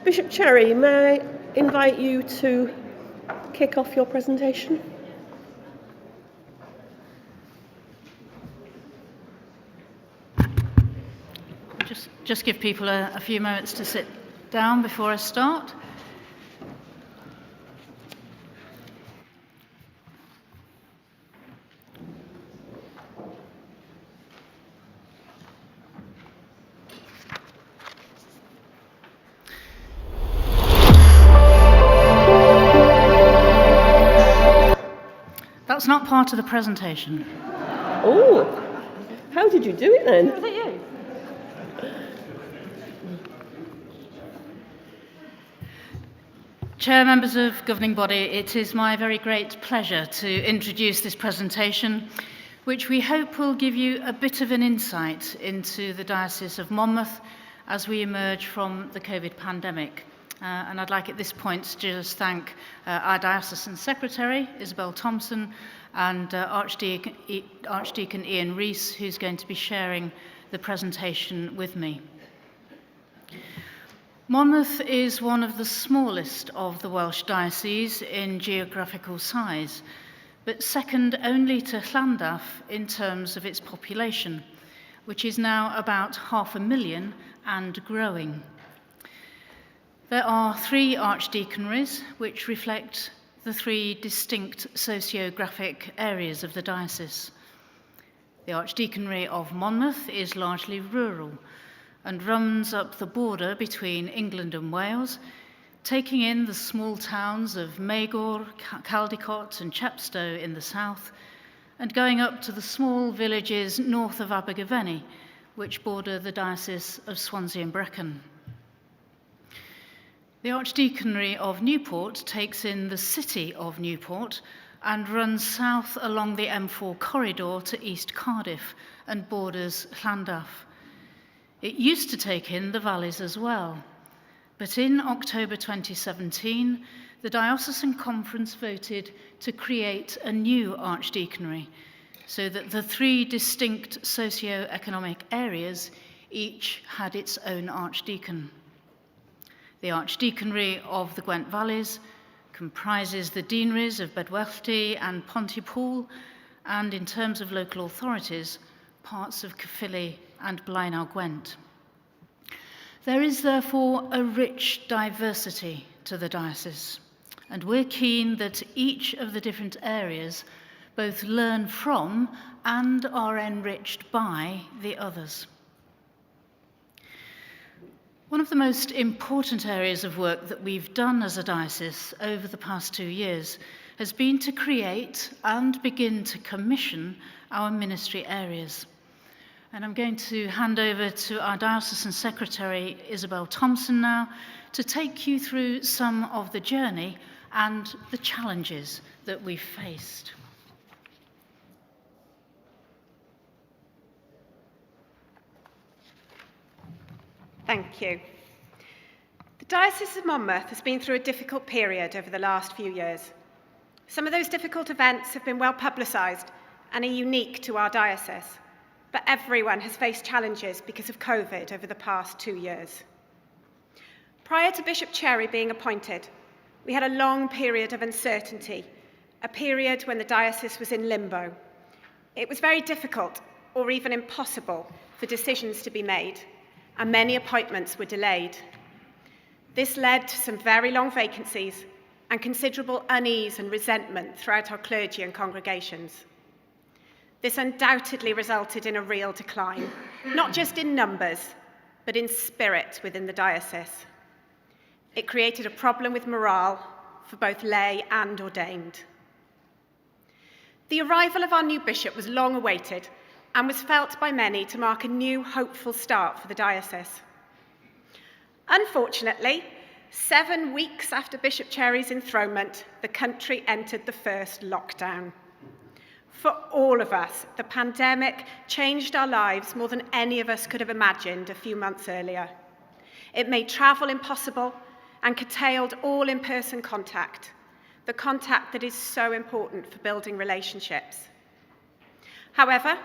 Bishop Cherry, may I invite you to kick off your presentation? Just give people a few moments to sit down before I start. That's not part of the presentation. Oh, how did you do it then? Was it you? Chair, members of governing body, it is my very great pleasure to introduce this presentation, which we hope will give you a bit of an insight into the Diocese of Monmouth as we emerge from the COVID pandemic. And I'd like at this point to just thank our Diocesan Secretary, Isabel Thompson, and Archdeacon Ian Rees, who's going to be sharing the presentation with me. Monmouth is one of the smallest of the Welsh dioceses in geographical size, but second only to Llandaff in terms of its population, which is now about 500,000 and growing. There are 3 archdeaconries which reflect the 3 distinct sociographic areas of the diocese. The Archdeaconry of Monmouth is largely rural and runs up the border between England and Wales, taking in the small towns of Magor, Caldicot and Chepstow in the south, and going up to the small villages north of Abergavenny, which border the Diocese of Swansea and Brecon. The Archdeaconry of Newport takes in the city of Newport and runs south along the M4 corridor to East Cardiff and borders Llandaff. It used to take in the valleys as well, but in October 2017, the Diocesan Conference voted to create a new archdeaconry so that the 3 distinct socio-economic areas each had its own archdeacon. The Archdeaconry of the Gwent Valleys comprises the deaneries of Bedwellty and Pontypool, and in terms of local authorities, parts of Caerphilly and Blaenau Gwent. There is therefore a rich diversity to the diocese, and we're keen that each of the different areas both learn from and are enriched by the others. One of the most important areas of work that we've done as a diocese over the past 2 years has been to create and begin to commission our ministry areas. And I'm going to hand over to our Diocesan Secretary, Isabel Thompson, now to take you through some of the journey and the challenges that we've faced. Thank you. The Diocese of Monmouth has been through a difficult period over the last few years. Some of those difficult events have been well publicised and are unique to our diocese, but everyone has faced challenges because of COVID over the past 2 years. Prior to Bishop Cherry being appointed, we had a long period of uncertainty, a period when the diocese was in limbo. It was very difficult, or even impossible, for decisions to be made, and many appointments were delayed. This led to some very long vacancies and considerable unease and resentment throughout our clergy and congregations. This undoubtedly resulted in a real decline, not just in numbers, but in spirit within the diocese. It created a problem with morale for both lay and ordained. The arrival of our new bishop was long awaited and was felt by many to mark a new, hopeful start for the diocese. Unfortunately, 7 weeks after Bishop Cherry's enthronement, the country entered the first lockdown. For all of us, the pandemic changed our lives more than any of us could have imagined a few months earlier. It made travel impossible and curtailed all in-person contact, the contact that is so important for building relationships. However,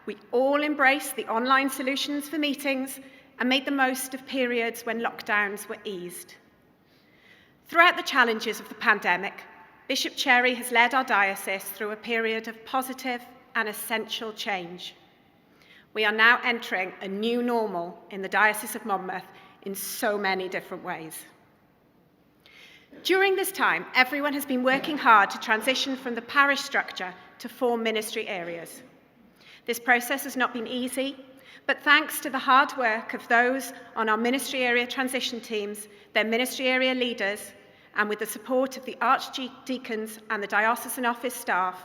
we all embraced the online solutions for meetings and made the most of periods when lockdowns were eased. Throughout the challenges of the pandemic, Bishop Cherry has led our diocese through a period of positive and essential change. We are now entering a new normal in the Diocese of Monmouth in so many different ways. During this time, everyone has been working hard to transition from the parish structure to 4 ministry areas. This process has not been easy, but thanks to the hard work of those on our ministry area transition teams, their ministry area leaders, and with the support of the archdeacons and the diocesan office staff,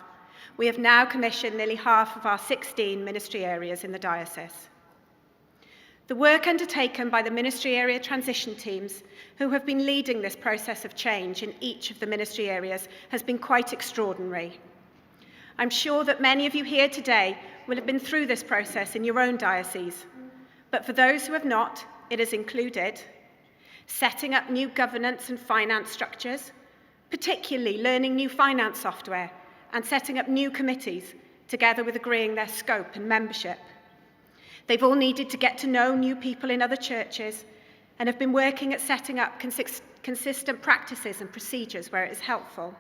we have now commissioned nearly half of our 16 ministry areas in the diocese. The work undertaken by the ministry area transition teams, who have been leading this process of change in each of the ministry areas, has been quite extraordinary. I'm sure that many of you here today will have been through this process in your own diocese, but for those who have not, it has included setting up new governance and finance structures, particularly learning new finance software and setting up new committees, together with agreeing their scope and membership. They've all needed to get to know new people in other churches and have been working at setting up consistent practices and procedures where it is helpful.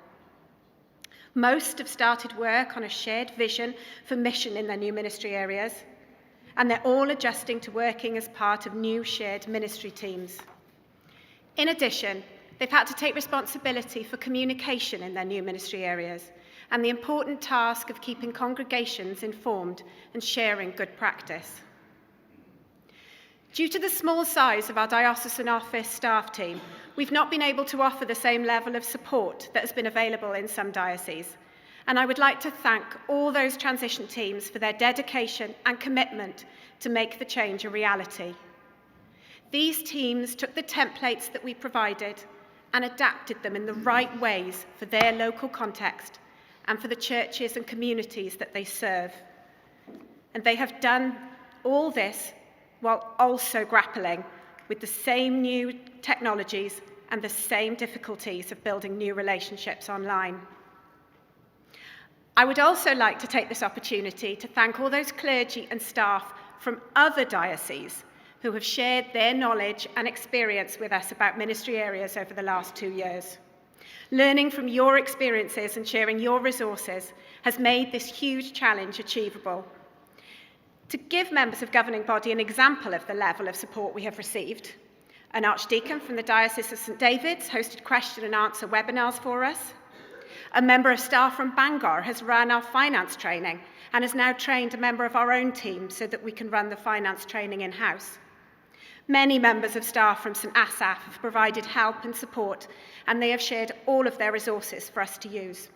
Most have started work on a shared vision for mission in their new ministry areas, and they're all adjusting to working as part of new shared ministry teams. In addition, they've had to take responsibility for communication in their new ministry areas and the important task of keeping congregations informed and sharing good practice. Due to the small size of our diocesan office staff team, we've not been able to offer the same level of support that has been available in some dioceses, and I would like to thank all those transition teams for their dedication and commitment to make the change a reality. These teams took the templates that we provided and adapted them in the right ways for their local context and for the churches and communities that they serve. And they have done all this while also grappling with the same new technologies and the same difficulties of building new relationships online. I would also like to take this opportunity to thank all those clergy and staff from other dioceses who have shared their knowledge and experience with us about ministry areas over the last 2 years. Learning from your experiences and sharing your resources has made this huge challenge achievable. To give members of governing body an example of the level of support we have received, an archdeacon from the Diocese of St David's hosted question and answer webinars for us. A member of staff from Bangor has run our finance training and has now trained a member of our own team so that we can run the finance training in-house. Many members of staff from St Asaph have provided help and support, and they have shared all of their resources for us to use.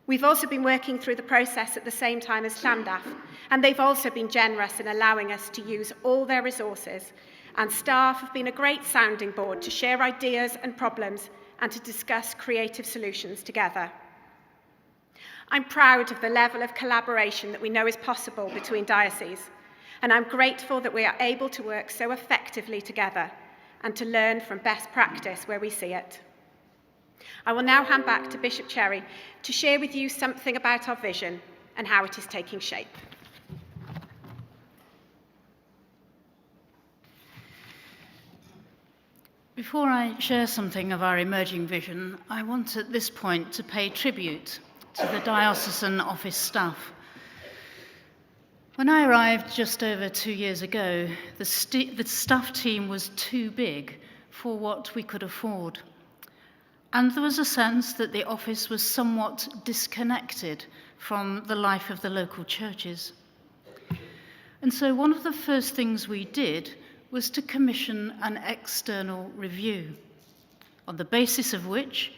We've also been working through the process at the same time as Llandaff, and they've also been generous in allowing us to use all their resources, and staff have been a great sounding board to share ideas and problems and to discuss creative solutions together. I'm proud of the level of collaboration that we know is possible between dioceses, and I'm grateful that we are able to work so effectively together and to learn from best practice where we see it. I will now hand back to Bishop Cherry to share with you something about our vision and how it is taking shape. Before I share something of our emerging vision, I want at this point to pay tribute to the diocesan office staff. When I arrived just over 2 years ago, the staff team was too big for what we could afford. And there was a sense that the office was somewhat disconnected from the life of the local churches. And so one of the first things we did was to commission an external review, on the basis of which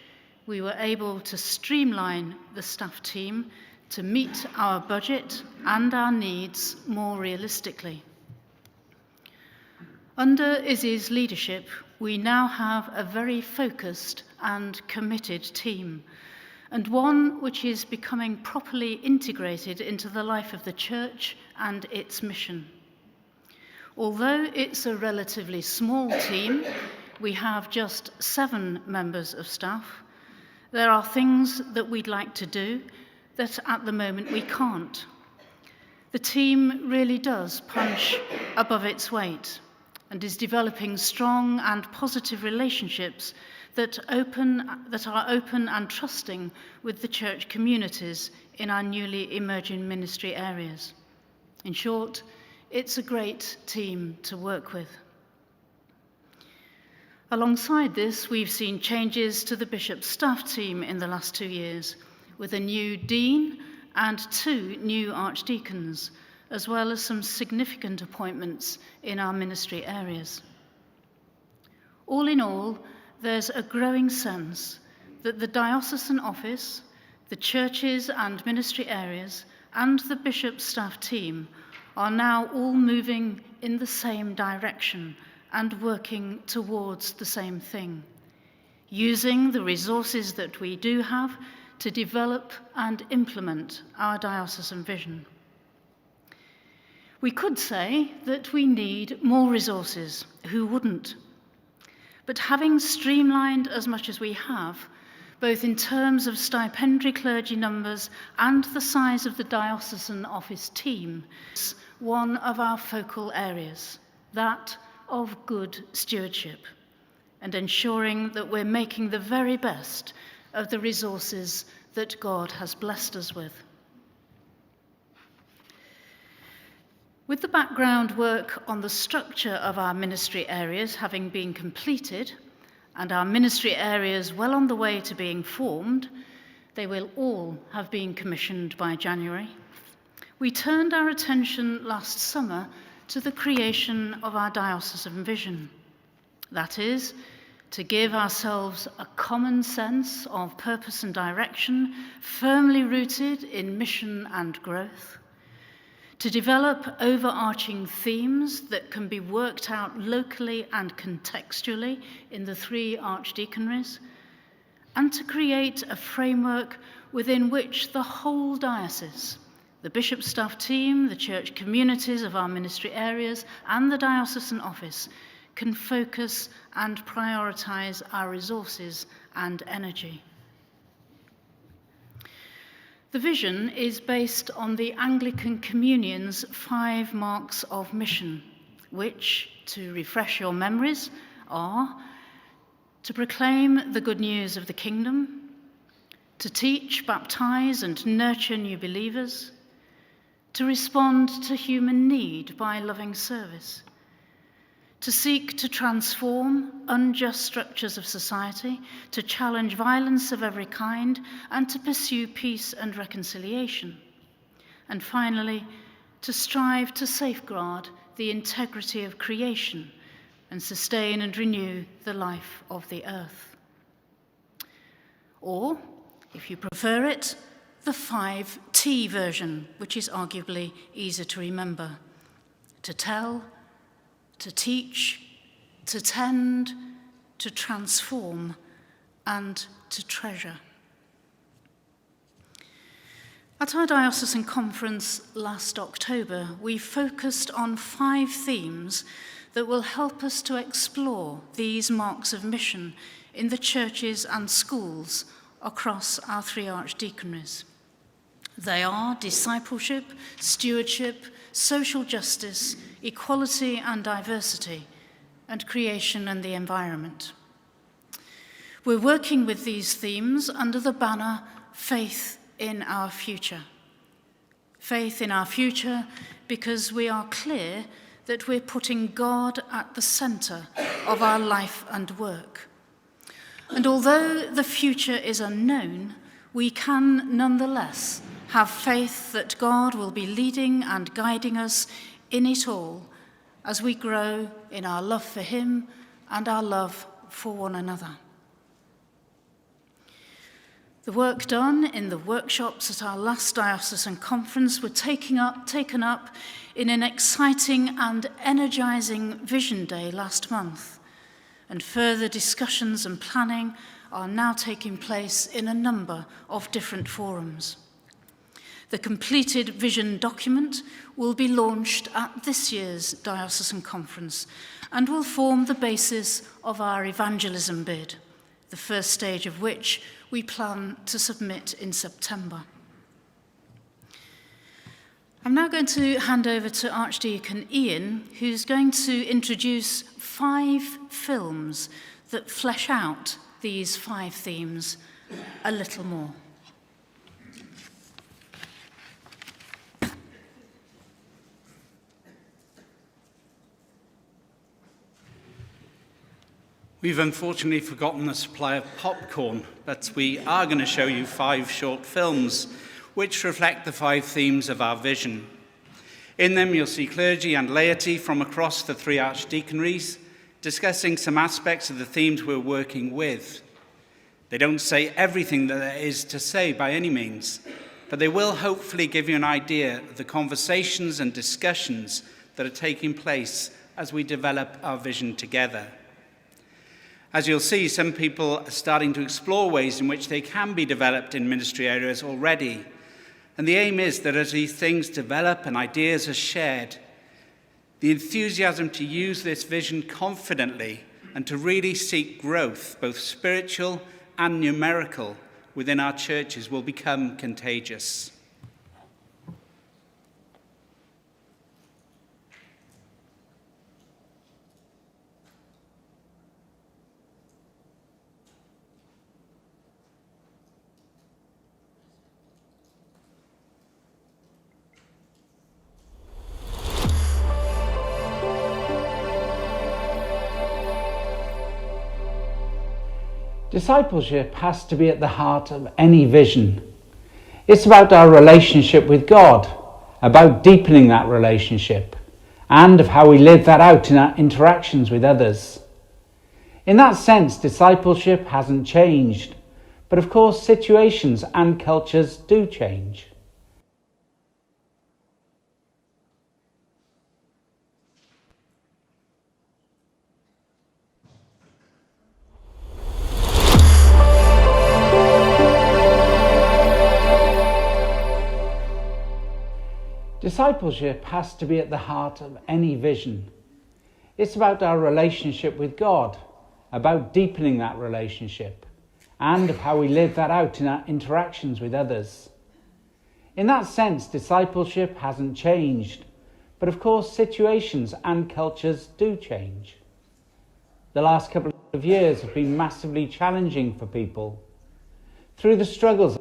we were able to streamline the staff team to meet our budget and our needs more realistically. Under Izzy's leadership, we now have a very focused and committed team, and one which is becoming properly integrated into the life of the church and its mission. Although it's a relatively small team, we have just 7 members of staff, there are things that we'd like to do that at the moment we can't. The team really does punch above its weight and is developing strong and positive relationships that are open and trusting with the church communities in our newly emerging ministry areas. In short, it's a great team to work with. Alongside this, we've seen changes to the bishop's staff team in the last 2 years, with a new dean and 2 new archdeacons, as well as some significant appointments in our ministry areas. All in all, there's a growing sense that the diocesan office, the churches and ministry areas, and the bishop's staff team are now all moving in the same direction and working towards the same thing, using the resources that we do have to develop and implement our diocesan vision. We could say that we need more resources. Who wouldn't? But having streamlined as much as we have, both in terms of stipendiary clergy numbers and the size of the diocesan office team, is one of our focal areas, that of good stewardship, and ensuring that we're making the very best of the resources that God has blessed us with. With the background work on the structure of our ministry areas having been completed, and our ministry areas well on the way to being formed, they will all have been commissioned by January, we turned our attention last summer to the creation of our diocesan vision. That is, to give ourselves a common sense of purpose and direction, firmly rooted in mission and growth, to develop overarching themes that can be worked out locally and contextually in the 3 archdeaconries, and to create a framework within which the whole diocese, the bishop's staff team, the church communities of our ministry areas, and the diocesan office can focus and prioritise our resources and energy. The vision is based on the Anglican Communion's 5 marks of mission, which, to refresh your memories, are to proclaim the good news of the kingdom, to teach, baptize, and nurture new believers, to respond to human need by loving service, to seek to transform unjust structures of society, to challenge violence of every kind, and to pursue peace and reconciliation. And finally, to strive to safeguard the integrity of creation and sustain and renew the life of the earth. Or, if you prefer it, the 5T version, which is arguably easier to remember: to tell, to teach, to tend, to transform, and to treasure. At our diocesan conference last October, we focused on 5 themes that will help us to explore these marks of mission in the churches and schools across our 3 archdeaconries. They are discipleship, stewardship, social justice, equality and diversity, and creation and the environment. We're working with these themes under the banner Faith in Our Future. Faith in our future because we are clear that we're putting God at the centre of our life and work. And although the future is unknown, we can nonetheless have faith that God will be leading and guiding us in it all as we grow in our love for him and our love for one another. The work done in the workshops at our last diocesan conference were taken up in an exciting and energising Vision Day last month, and further discussions and planning are now taking place in a number of different forums. The completed vision document will be launched at this year's diocesan conference and will form the basis of our evangelism bid, the first stage of which we plan to submit in September. I'm now going to hand over to Archdeacon Ian, who's going to introduce 5 films that flesh out these 5 themes a little more. We've unfortunately forgotten the supply of popcorn, but we are going to show you 5 short films which reflect the 5 themes of our vision. In them you'll see clergy and laity from across the 3 archdeaconries discussing some aspects of the themes we're working with. They don't say everything that there is to say by any means, but they will hopefully give you an idea of the conversations and discussions that are taking place as we develop our vision together. As you'll see, some people are starting to explore ways in which they can be developed in ministry areas already. And the aim is that as these things develop and ideas are shared, the enthusiasm to use this vision confidently and to really seek growth, both spiritual and numerical, within our churches will become contagious. Discipleship has to be at the heart of any vision. It's about our relationship with God, about deepening that relationship, and of how we live that out in our interactions with others. In that sense, discipleship hasn't changed, but of course situations and cultures do change. Discipleship has to be at the heart of any vision. It's about our relationship with God, about deepening that relationship, and of how we live that out in our interactions with others. In that sense, discipleship hasn't changed, but of course situations and cultures do change. The last couple of years have been massively challenging for people. Through the struggles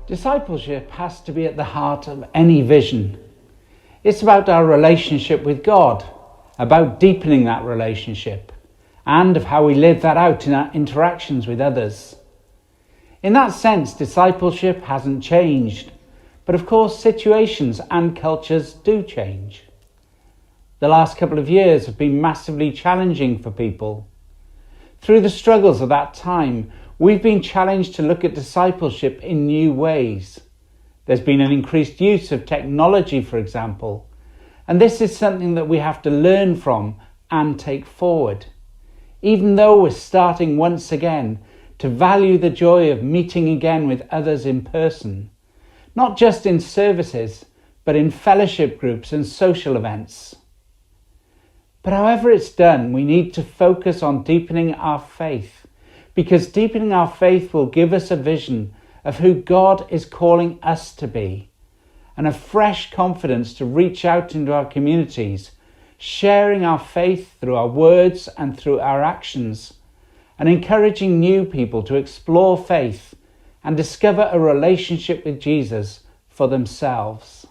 Discipleship has to be at the heart of any vision. It's about our relationship with God, about deepening that relationship, and of how we live that out in our interactions with others. In that sense, discipleship hasn't changed, but of course situations and cultures do change. The last couple of years have been massively challenging for people. Through the struggles of that time, we've been challenged to look at discipleship in new ways. There's been an increased use of technology, for example, and this is something that we have to learn from and take forward. Even though we're starting once again to value the joy of meeting again with others in person, not just in services, but in fellowship groups and social events. But however it's done, we need to focus on deepening our faith, because deepening our faith will give us a vision of who God is calling us to be, and a fresh confidence to reach out into our communities, sharing our faith through our words and through our actions, and encouraging new people to explore faith and discover a relationship with Jesus for themselves.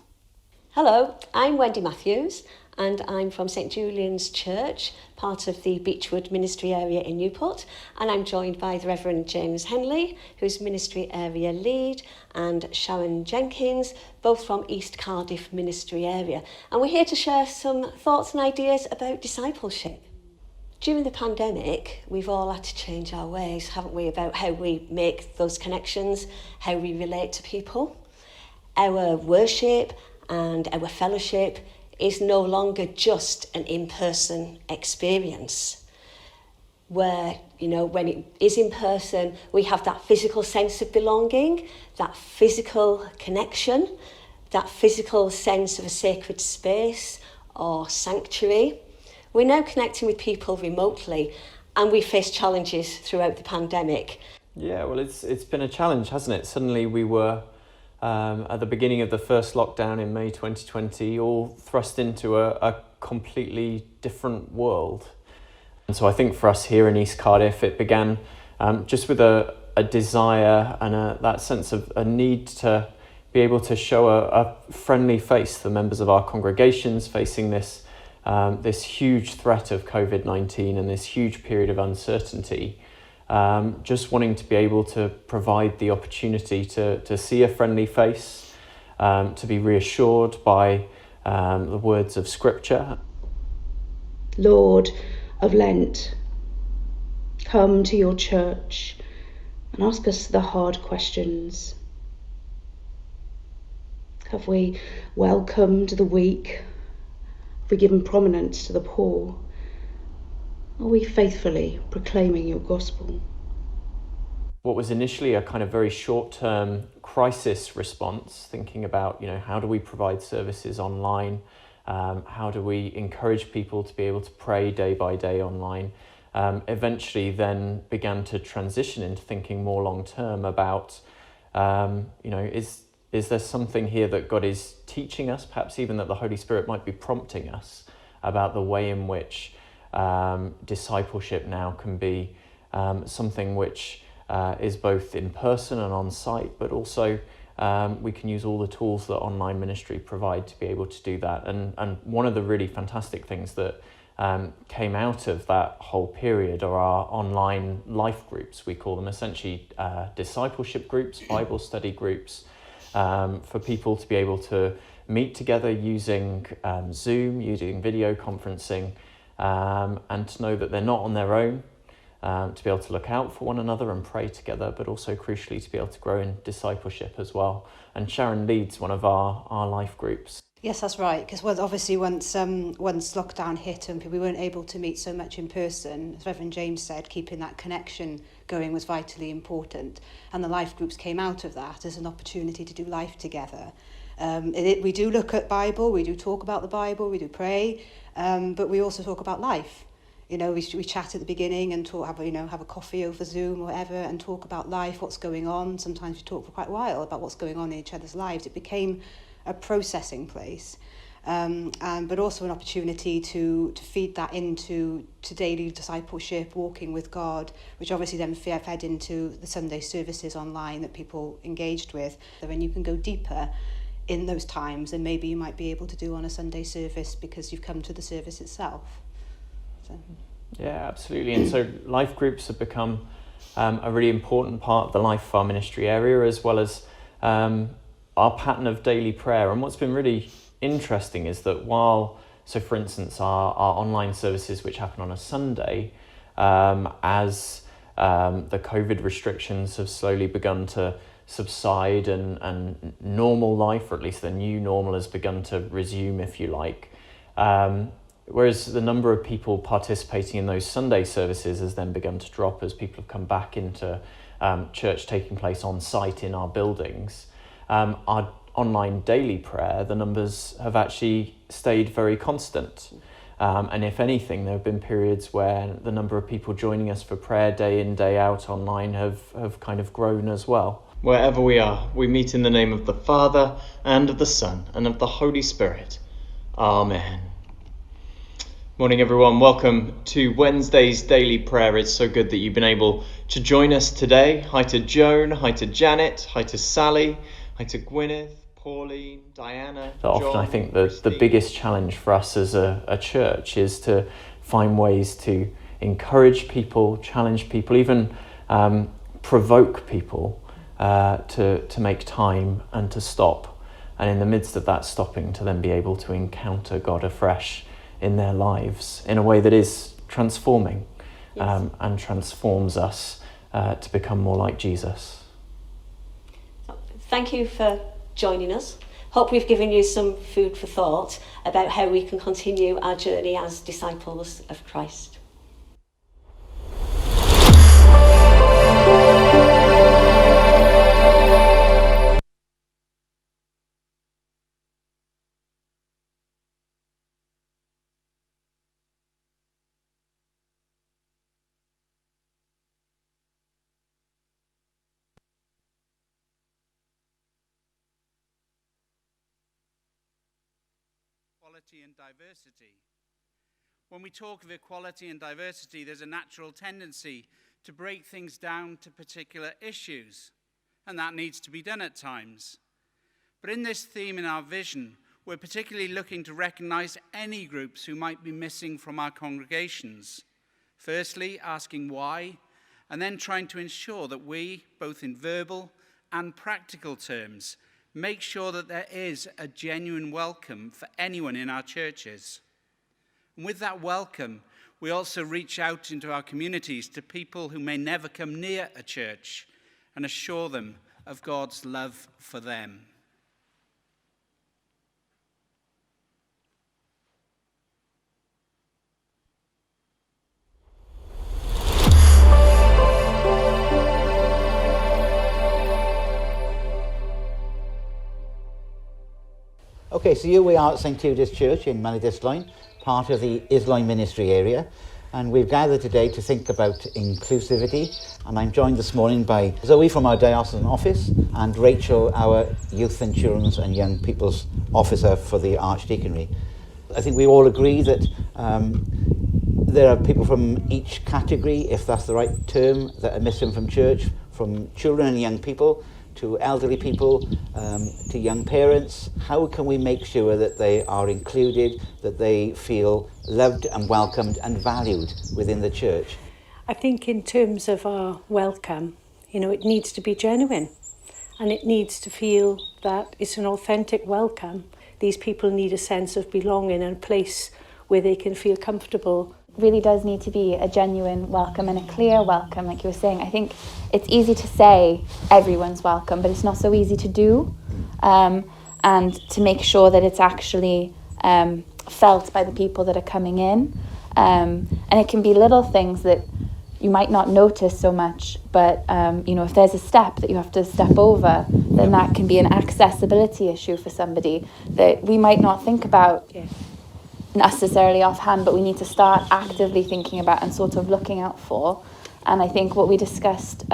Hello, I'm Wendy Matthews, and I'm from St Julian's Church, part of the Beechwood Ministry Area in Newport, and I'm joined by the Reverend James Henley, who's Ministry Area Lead, and Sharon Jenkins, both from East Cardiff Ministry Area. And we're here to share some thoughts and ideas about discipleship. During the pandemic, we've all had to change our ways, haven't we, about how we make those connections, how we relate to people. Our worship and our fellowship is no longer just an in-person experience where, when it is in person, we have that physical sense of belonging, that physical connection, that physical sense of a sacred space or sanctuary. We're now connecting with people remotely, and we face challenges throughout the pandemic. Yeah, well, it's been a challenge, hasn't it? Suddenly we were, at the beginning of the first lockdown in May 2020, all thrust into a completely different world. And so I think for us here in East Cardiff, it began just with a desire and that sense of a need to be able to show a friendly face to the members of our congregations facing this huge threat of COVID-19 and this huge period of uncertainty. Just wanting to be able to provide the opportunity to see a friendly face, to be reassured by the words of Scripture. Lord of Lent, come to your church and ask us the hard questions. Have we welcomed the weak? Have we given prominence to the poor? Are we faithfully proclaiming your gospel? What was initially a kind of very short-term crisis response, thinking about, how do we provide services online? How do we encourage people to be able to pray day by day online? Eventually then began to transition into thinking more long-term about, is there something here that God is teaching us, perhaps even that the Holy Spirit might be prompting us about the way in which discipleship now can be something which is both in person and on site, but also we can use all the tools that online ministry provide to be able to do that. And one of the really fantastic things that came out of that whole period are our online life groups. We call them essentially discipleship groups, Bible study groups, for people to be able to meet together using Zoom, using video conferencing, and to know that they're not on their own, to be able to look out for one another and pray together, but also crucially to be able to grow in discipleship as well. And Sharon leads one of our life groups. Yes, that's right, because obviously once lockdown hit and we weren't able to meet so much in person, as Reverend James said, keeping that connection going was vitally important. And the life groups came out of that as an opportunity to do life together. We do look at Bible, we do talk about the Bible, we do pray, but we also talk about life. We chat at the beginning and have a coffee over Zoom or whatever and talk about life, what's going on. Sometimes we talk for quite a while about what's going on in each other's lives. It became a processing place, but also an opportunity to feed that into daily discipleship, walking with God, which obviously then fed into the Sunday services online that people engaged with. And you can go deeper in those times than maybe you might be able to do on a Sunday service because you've come to the service itself. So. Yeah, absolutely. And so life groups have become a really important part of the life of our ministry area, as well as our pattern of daily prayer. And what's been really interesting is that for instance, our online services, which happen on a Sunday, as the COVID restrictions have slowly begun to subside and normal life, or at least the new normal, has begun to resume, if you like. Whereas the number of people participating in those Sunday services has then begun to drop as people have come back into church taking place on site in our buildings. Our online daily prayer, the numbers have actually stayed very constant. And if anything, there have been periods where the number of people joining us for prayer day in, day out online have kind of grown as well. Wherever we are, we meet in the name of the Father, and of the Son, and of the Holy Spirit. Amen. Morning everyone, welcome to Wednesday's daily prayer. It's so good that you've been able to join us today. Hi to Joan, hi to Janet, hi to Sally, hi to Gwyneth, Pauline, Diana, John, often I think the biggest challenge for us as a church is to find ways to encourage people, challenge people, even provoke people to make time and to stop. And in the midst of that stopping, to then be able to encounter God afresh in their lives in a way that is transforming and transforms us to become more like Jesus. Thank you for joining us. Hope we've given you some food for thought about how we can continue our journey as disciples of Christ. Equality and diversity. When we talk of equality and diversity, there's a natural tendency to break things down to particular issues, and that needs to be done at times. But in this theme, in our vision, we're particularly looking to recognize any groups who might be missing from our congregations. Firstly, asking why, and then trying to ensure that we, both in verbal and practical terms, make sure that there is a genuine welcome for anyone in our churches. And with that welcome, we also reach out into our communities to people who may never come near a church and assure them of God's love for them. Okay, so here we are at St Tudor's Church in Melodistline, part of the Isline ministry area, and we've gathered today to think about inclusivity, and I'm joined this morning by Zoe from our diocesan office and Rachel, our youth and children's and young people's officer for the Archdeaconry. I think we all agree that there are people from each category, if that's the right term, that are missing from church, from children and young people to elderly people, to young parents. How can we make sure that they are included, that they feel loved and welcomed and valued within the church? I think in terms of our welcome, it needs to be genuine, and it needs to feel that it's an authentic welcome. These people need a sense of belonging and a place where they can feel comfortable. Really does need to be a genuine welcome and a clear welcome, like you were saying. I think it's easy to say everyone's welcome, but it's not so easy to do, and to make sure that it's actually felt by the people that are coming in. And it can be little things that you might not notice so much, but if there's a step that you have to step over, then that can be an accessibility issue for somebody that we might not think about necessarily offhand, but we need to start actively thinking about and sort of looking out for. And I think what we discussed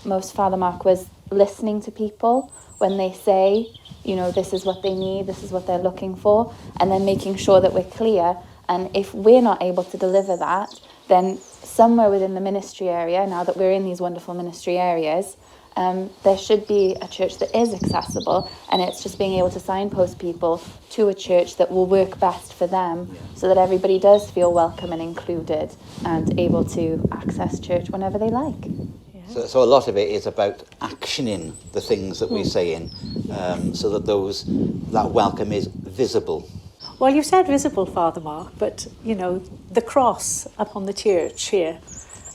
most, Father Mark, was listening to people when they say, this is what they need, this is what they're looking for, and then making sure that we're clear. And if we're not able to deliver that, then somewhere within the ministry area, now that we're in these wonderful ministry areas, there should be a church that is accessible, and it's just being able to signpost people to a church that will work best for them, so that everybody does feel welcome and included and able to access church whenever they like. So a lot of it is about actioning the things that we're saying, so that that welcome is visible. Well, you said visible, Father Mark, but, the cross upon the church here,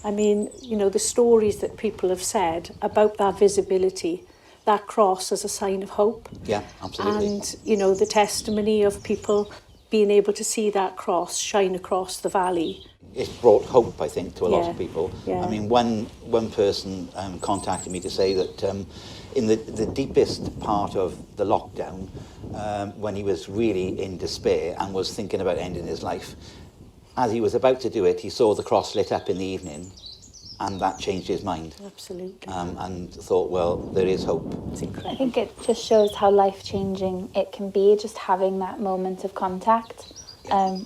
I mean, the stories that people have said about that visibility, that cross as a sign of hope. Yeah, absolutely. And, the testimony of people being able to see that cross shine across the valley. It's brought hope, I think, to a lot of people. Yeah. I mean, one person contacted me to say that in the deepest part of the lockdown, when he was really in despair and was thinking about ending his life, as he was about to do it, he saw the cross lit up in the evening, and that changed his mind. Absolutely. And thought, well, there is hope. It's incredible. I think it just shows how life-changing it can be, just having that moment of contact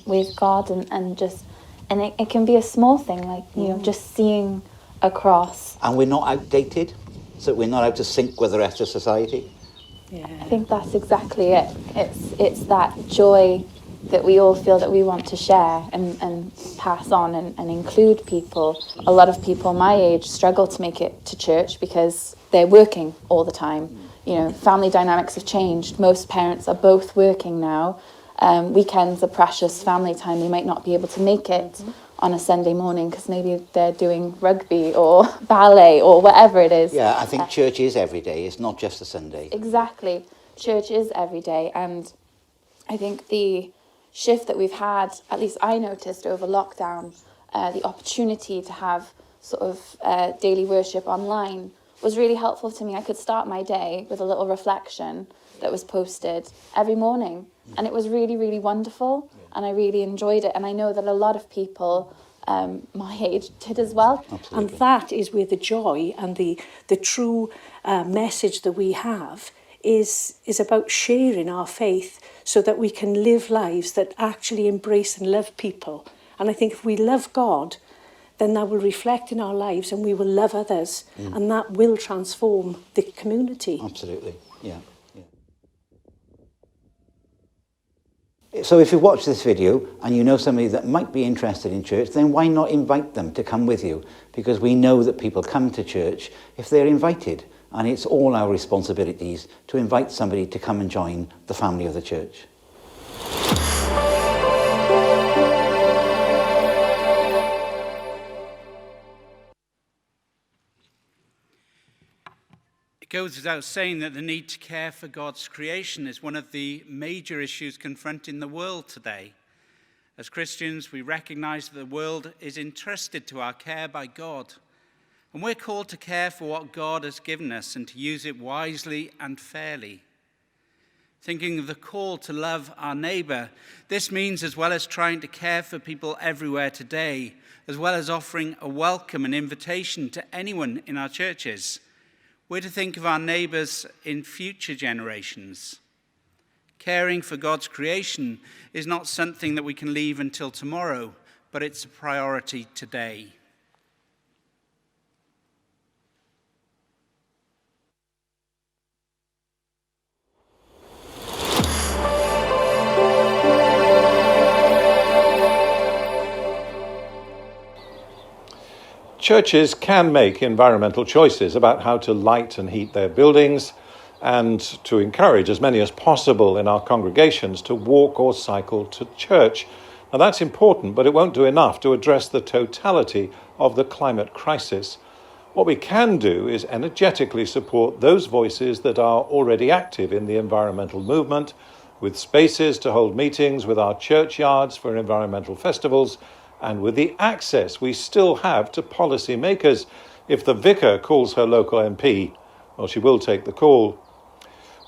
with God, and it can be a small thing, like, just seeing a cross. And we're not outdated, so we're not out of sync with the rest of society. Yeah. I think that's exactly it. It's that joy that we all feel that we want to share and pass on and include people. A lot of people my age struggle to make it to church because they're working all the time. Family dynamics have changed. Most parents are both working now. Weekends are precious family time. They might not be able to make it on a Sunday morning because maybe they're doing rugby or ballet or whatever it is. Yeah, I think church is every day. It's not just a Sunday. Exactly. Church is every day. And I think the shift that we've had, at least I noticed over lockdown, the opportunity to have sort of daily worship online was really helpful to me. I could start my day with a little reflection that was posted every morning. And it was really, really wonderful. And I really enjoyed it. And I know that a lot of people my age did as well. Absolutely. And that is where the joy and the true message that we have is about sharing our faith so that we can live lives that actually embrace and love people. And I think if we love God, then that will reflect in our lives and we will love others. And that will transform the community. Absolutely, yeah. So if you watch this video and you know somebody that might be interested in church, then why not invite them to come with you? Because we know that people come to church if they're invited. And it's all our responsibilities to invite somebody to come and join the family of the church. It goes without saying that the need to care for God's creation is one of the major issues confronting the world today. As Christians, we recognize that the world is entrusted to our care by God. And we're called to care for what God has given us and to use it wisely and fairly. Thinking of the call to love our neighbour, this means as well as trying to care for people everywhere today, as well as offering a welcome and invitation to anyone in our churches, we're to think of our neighbours in future generations. Caring for God's creation is not something that we can leave until tomorrow, but it's a priority today. Churches can make environmental choices about how to light and heat their buildings and to encourage as many as possible in our congregations to walk or cycle to church. Now that's important, but it won't do enough to address the totality of the climate crisis. What we can do is energetically support those voices that are already active in the environmental movement, with spaces to hold meetings, with our churchyards for environmental festivals, and with the access we still have to policy makers. If the vicar calls her local MP, well, she will take the call.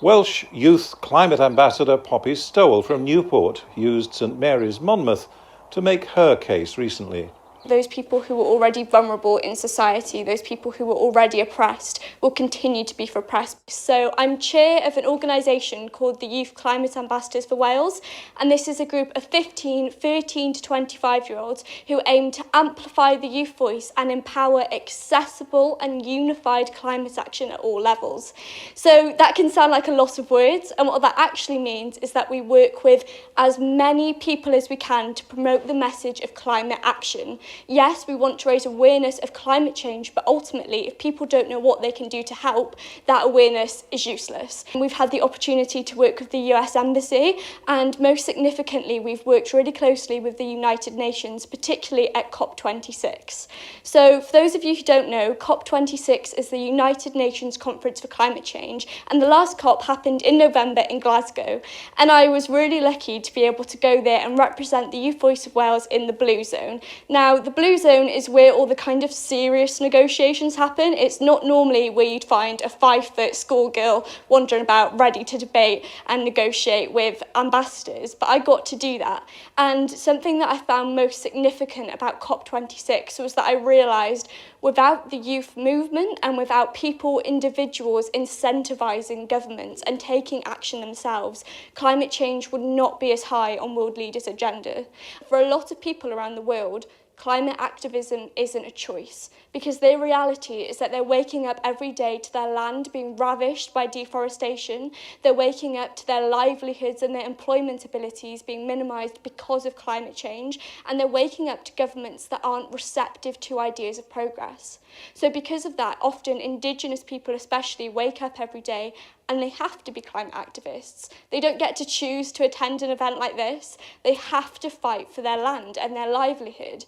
Welsh Youth Climate Ambassador Poppy Stowell from Newport used St Mary's Monmouth to make her case recently. Those people who are already vulnerable in society, those people who are already oppressed, will continue to be oppressed. So I'm chair of an organisation called the Youth Climate Ambassadors for Wales, and this is a group of 13 to 25-year-olds who aim to amplify the youth voice and empower accessible and unified climate action at all levels. So that can sound like a lot of words, and what that actually means is that we work with as many people as we can to promote the message of climate action. Yes, we want to raise awareness of climate change, but ultimately, if people don't know what they can do to help, that awareness is useless. And we've had the opportunity to work with the US Embassy, and most significantly, we've worked really closely with the United Nations, particularly at COP26. So for those of you who don't know, COP26 is the United Nations Conference for Climate Change, and the last COP happened in November in Glasgow. And I was really lucky to be able to go there and represent the Youth Voice of Wales in the Blue Zone. Now, the Blue Zone is where all the kind of serious negotiations happen. It's not normally where you'd find a 5-foot schoolgirl wandering about ready to debate and negotiate with ambassadors, but I got to do that. And something that I found most significant about COP26 was that I realised without the youth movement and without people, individuals incentivising governments and taking action themselves, climate change would not be as high on world leaders' agenda. For a lot of people around the world, climate activism isn't a choice, because their reality is that they're waking up every day to their land being ravished by deforestation, they're waking up to their livelihoods and their employment abilities being minimised because of climate change, and they're waking up to governments that aren't receptive to ideas of progress. So because of that, often Indigenous people especially wake up every day and they have to be climate activists. They don't get to choose to attend an event like this. They have to fight for their land and their livelihood.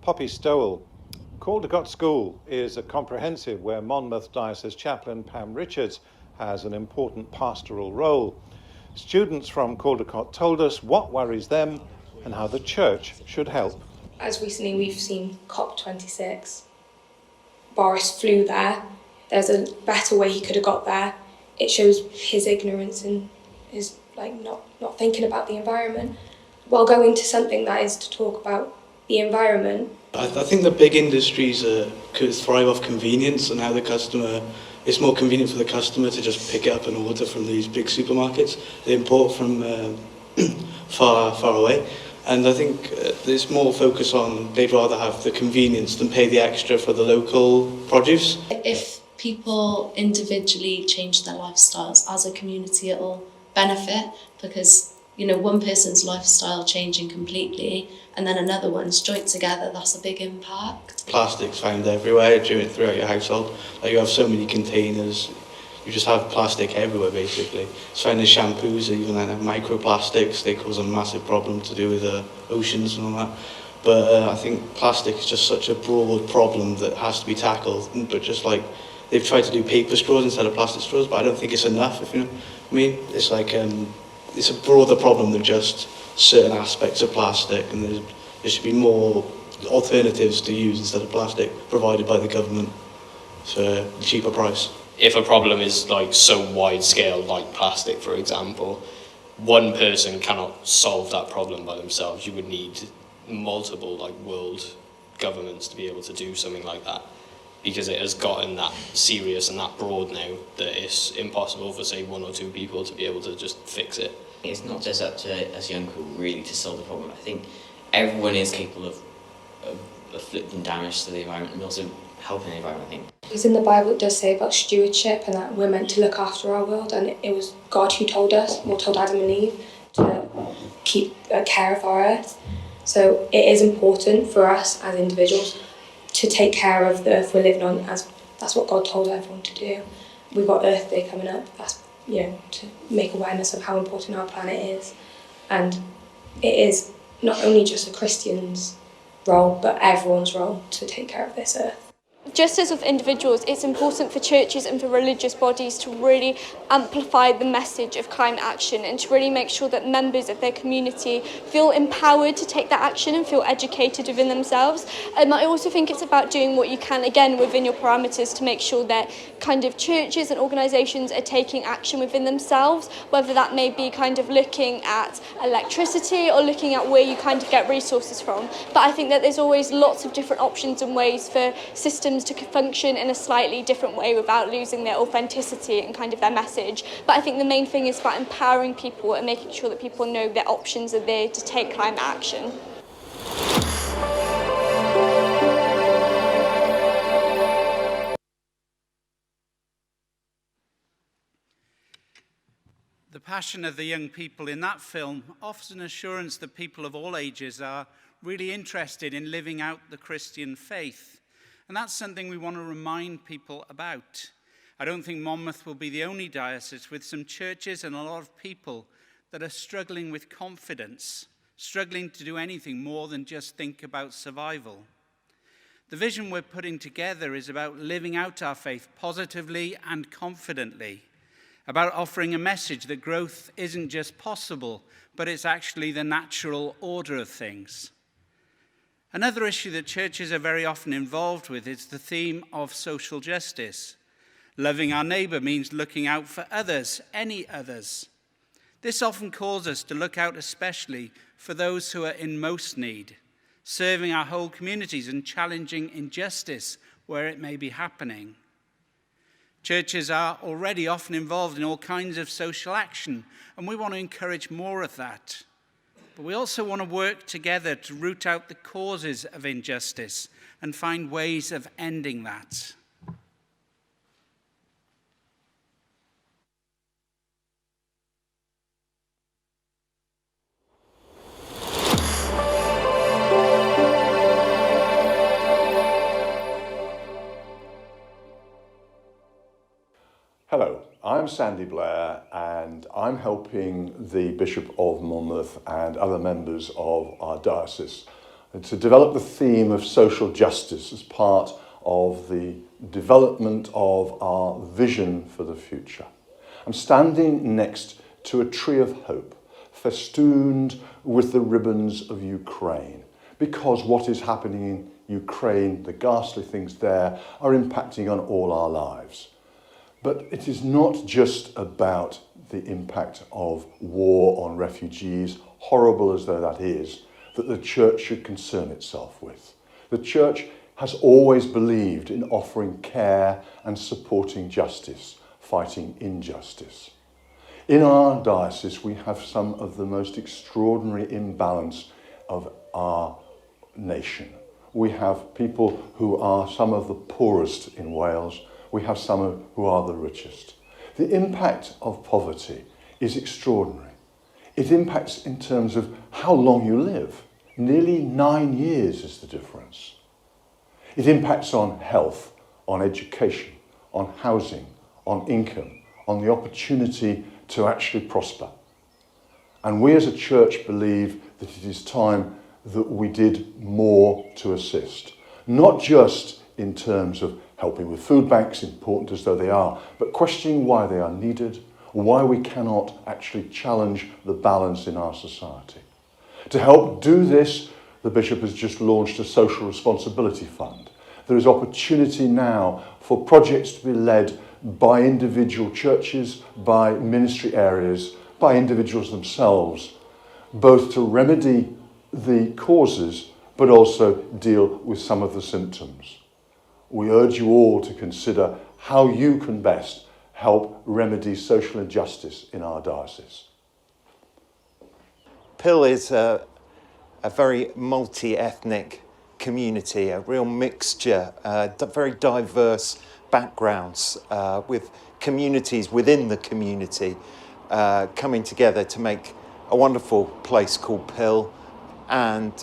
Poppy Stowell. Caldecott School is a comprehensive where Monmouth Diocese Chaplain Pam Richards has an important pastoral role. Students from Caldecott told us what worries them and how the church should help. As recently we've seen COP26. Boris flew there. There's a better way he could have got there. It shows his ignorance and his not thinking about the environment. While going to something that is to talk about the environment. I think the big industries could thrive off convenience and how the customer, it's more convenient for the customer to just pick it up and order from these big supermarkets. They import from far away. And I think there's more focus on they'd rather have the convenience than pay the extra for the local produce. If people individually change their lifestyles as a community, it'll benefit because, you know, one person's lifestyle changing completely and then another one's joined together, that's a big impact. Plastic's found everywhere throughout your household. Like you have so many containers, you just have plastic everywhere basically. It's found in shampoos, even then have microplastics, they cause a massive problem to do with oceans and all that. But I think plastic is just such a broad problem that has to be tackled. But just like, they've tried to do paper straws instead of plastic straws, but I don't think it's enough, if you know what I mean. It's like, it's a broader problem than just certain aspects of plastic, and there should be more alternatives to use instead of plastic provided by the government for a cheaper price. If a problem is like so wide scale, like plastic for example, one person cannot solve that problem by themselves. You would need multiple like world governments to be able to do something like that, because it has gotten that serious and that broad now that it's impossible for say one or two people to be able to just fix it. It's not just up to us young people really to solve the problem. I think everyone is capable of inflicting damage to the environment and also helping the environment, I think. Because in the Bible it does say about stewardship and that we're meant to look after our world, and it was God who told us, or told Adam and Eve, to keep care of our earth. So it is important for us as individuals to take care of the earth we're living on, as that's what God told everyone to do. We've got Earth Day coming up, that's, you know, to make awareness of how important our planet is. And it is not only just a Christian's role, but everyone's role to take care of this earth. Just as with individuals, it's important for churches and for religious bodies to really amplify the message of climate action and to really make sure that members of their community feel empowered to take that action and feel educated within themselves. I also think it's about doing what you can, again, within your parameters to make sure that kind of churches and organisations are taking action within themselves, whether that may be kind of looking at electricity or looking at where you kind of get resources from. But I think that there's always lots of different options and ways for systems to function in a slightly different way without losing their authenticity and kind of their message. But I think the main thing is about empowering people and making sure that people know their options are there to take climate action. The passion of the young people in that film offers an assurance that people of all ages are really interested in living out the Christian faith. And that's something we want to remind people about. I don't think Monmouth will be the only diocese with some churches and a lot of people that are struggling with confidence, struggling to do anything more than just think about survival. The vision we're putting together is about living out our faith positively and confidently, about offering a message that growth isn't just possible, but it's actually the natural order of things. Another issue that churches are very often involved with is the theme of social justice. Loving our neighbour means looking out for others, any others. This often calls us to look out especially for those who are in most need, serving our whole communities and challenging injustice where it may be happening. Churches are already often involved in all kinds of social action, and we want to encourage more of that. But we also want to work together to root out the causes of injustice and find ways of ending that. Hello, I'm Sandy Blair and I'm helping the Bishop of Monmouth and other members of our diocese to develop the theme of social justice as part of the development of our vision for the future. I'm standing next to a tree of hope, festooned with the ribbons of Ukraine, because what is happening in Ukraine, the ghastly things there, are impacting on all our lives. But it is not just about the impact of war on refugees, horrible as though that is, that the church should concern itself with. The church has always believed in offering care and supporting justice, fighting injustice. In our diocese, we have some of the most extraordinary imbalance of our nation. We have people who are some of the poorest in Wales. We have some who are the richest. The impact of poverty is extraordinary. It impacts in terms of how long you live. Nearly 9 years is the difference. It impacts on health, on education, on housing, on income, on the opportunity to actually prosper. And we as a church believe that it is time that we did more to assist. Not just in terms of helping with food banks, important as though they are, but questioning why they are needed, why we cannot actually challenge the balance in our society. To help do this, the Bishop has just launched a social responsibility fund. There is opportunity now for projects to be led by individual churches, by ministry areas, by individuals themselves, both to remedy the causes, but also deal with some of the symptoms. We urge you all to consider how you can best help remedy social injustice in our diocese. Pill is a very multi-ethnic community, a real mixture, very diverse backgrounds, with communities within the community coming together to make a wonderful place called Pill. And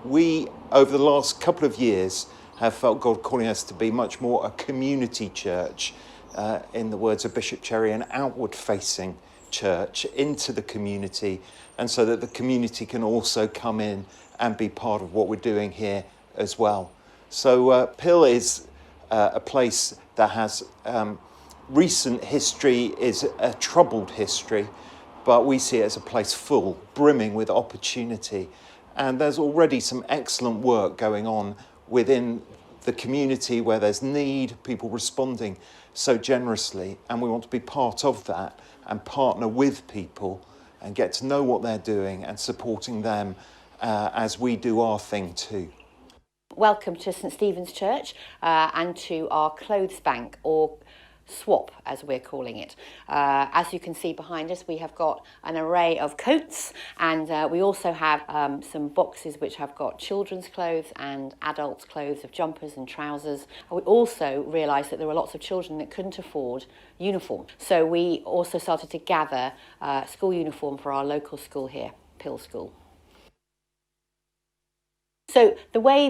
we, over the last couple of years, have felt God calling us to be much more a community church, in the words of Bishop Cherry, an outward-facing church into the community, and so that the community can also come in and be part of what we're doing here as well. So Pill is a place that has recent history, is a troubled history, but we see it as a place full, brimming with opportunity. And there's already some excellent work going on within the community where there's need, people responding so generously, and we want to be part of that and partner with people and get to know what they're doing and supporting them as we do our thing too. Welcome to St Stephen's Church and to our clothes bank, or swap as we're calling it. As you can see behind us, we have got an array of coats, and we also have some boxes which have got children's clothes and adults' clothes of jumpers and trousers. We also realised that there were lots of children that couldn't afford uniform, so we also started to gather school uniform for our local school here, Pill School. So the way